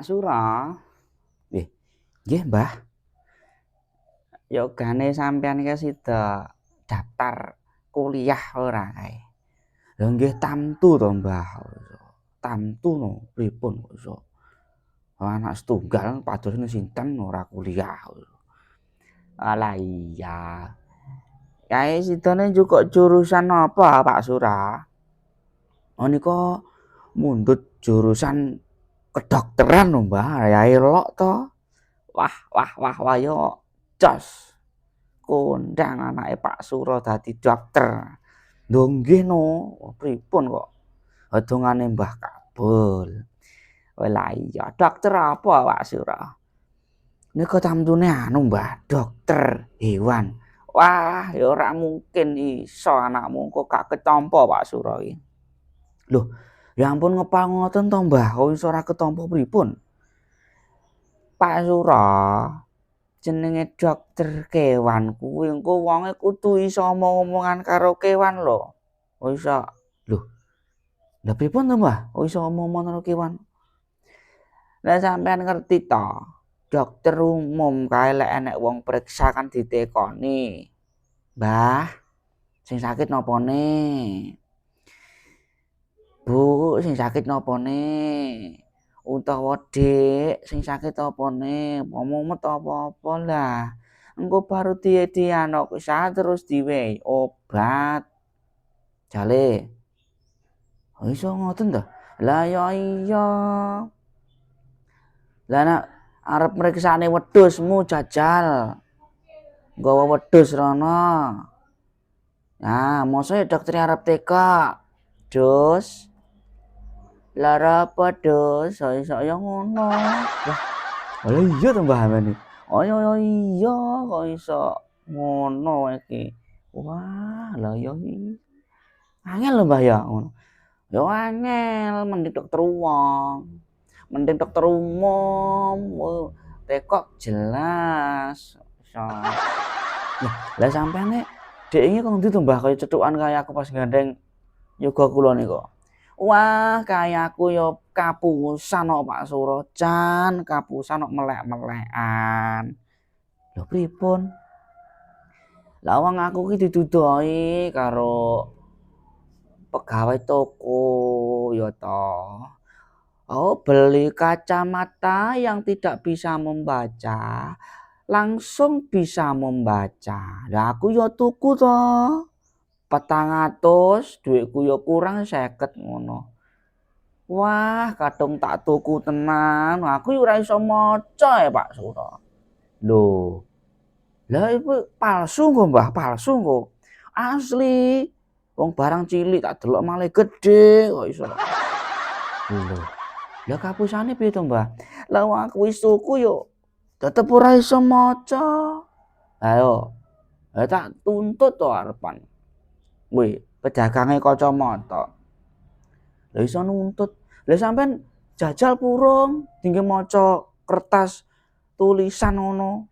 Pak Sura. Nggih, nggih, Mbah. Yogane sampean iki sida daftar kuliah ora kae. Lha nggih tamtu to, Mbah. Tamtu no pripun kok iso. Anak setunggal padosne sinten ora kuliah. Alah iya. Kae sidane njukuk jurusan apa, Pak Sura? Oh nika mundhut jurusan kedokteran lho, Mbah. Ya elok to. Wah yo jos. Kondang anake Pak Sura dadi dokter. Lho nggih no, pripun kok hedungane Mbah kabul. Lah iya, dokter apa Pak Sura? Nika tamtune anu Mbah, dokter hewan. Wah, ya ora mungkin iso anakmu kok gak ketampa Pak Sura iki. Loh, ya ampun ngepal ngoten to Mbah, kok iso ora ketampa pripun? Pak Sura, jenenge dokter kewan kuwi engko wonge kudu iso omong-omongan karo kewan lho. Oh iso. Loh, lha pripun to Mbah? Oh iso omong-omong karo kewan. Lah sampean ngerti to? Dokter umum kae lek enek wong priksa kan ditekoni. Mbah, sing sakit nopone? Bu, sing sakit nopone? Utawa Dik, sing sakit opone? Mumet apa-apa lah. Engko baru dianoksa terus diwehi obat. Jale. Oh iso ngoten to? Lah ya iya. Lah nek arep mriksane wedhusmu jajal. Nggawa wedhus rono. Nah, mosok dokter arep teka. Dus. Lara apa dus? Iso ya ngono. Wah, lha iya to Mbah Amani. Oh iya kok iso ngono iki. Wah, lha ya angel lho Mbah ya ngono. Ya angel mending dokter wong. Mending dokter umum. Tekok jelas. Iso. Lah sampean nek dek iki kok ndi to Mbah kaya cethukan kaya aku pas gandeng yoga kula nika. Wah, kaya aku yo kapusan kok Pak Sura, jan kapusan kok melek-melekan. Lho pripun? Lah wong aku ki didudoi karo pegawai toko ya toh. Oh, beli kacamata yang tidak bisa membaca, langsung bisa membaca. Lah aku ya tuku toh. 400, dhuwitku ya kurang 50 ngono. Wah, kadung tak tuku tenan. Aku ora iso maca ya Pak Sura. Lho. Lah iku palsu kok, Mbah, palsu kok. Asli. Wong barang cilik tak delok malah gedhe kok iso. Lho. Lah kapusane piye to, Mbah? Lah wong aku wis tuku yo tetep ora iso maca. Ayo. Lah tak tuntut to arepan. Weh, pedagange kacamata. Lah iso nuntut. Lah sampean jajal purung dinggo maca kertas tulisan ngono.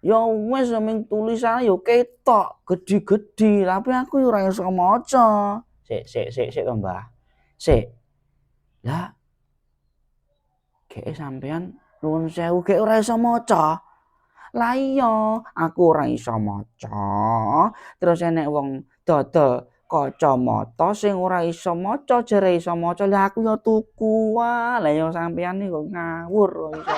Ya wis ming tulisan ya ketok gedhi-gedhi, tapi aku ya ora iso maca. Sik to, Mbah. Sik. Lah geke sampean nuwun sewu gek ora iso maca. Lah iya, aku ora iso maca. Terus enek wong dodol kacamata sing ora iso maca jere iso maca. Lah aku ya tuku. Wah, lah ya sampean iki kok ngawur kok iso.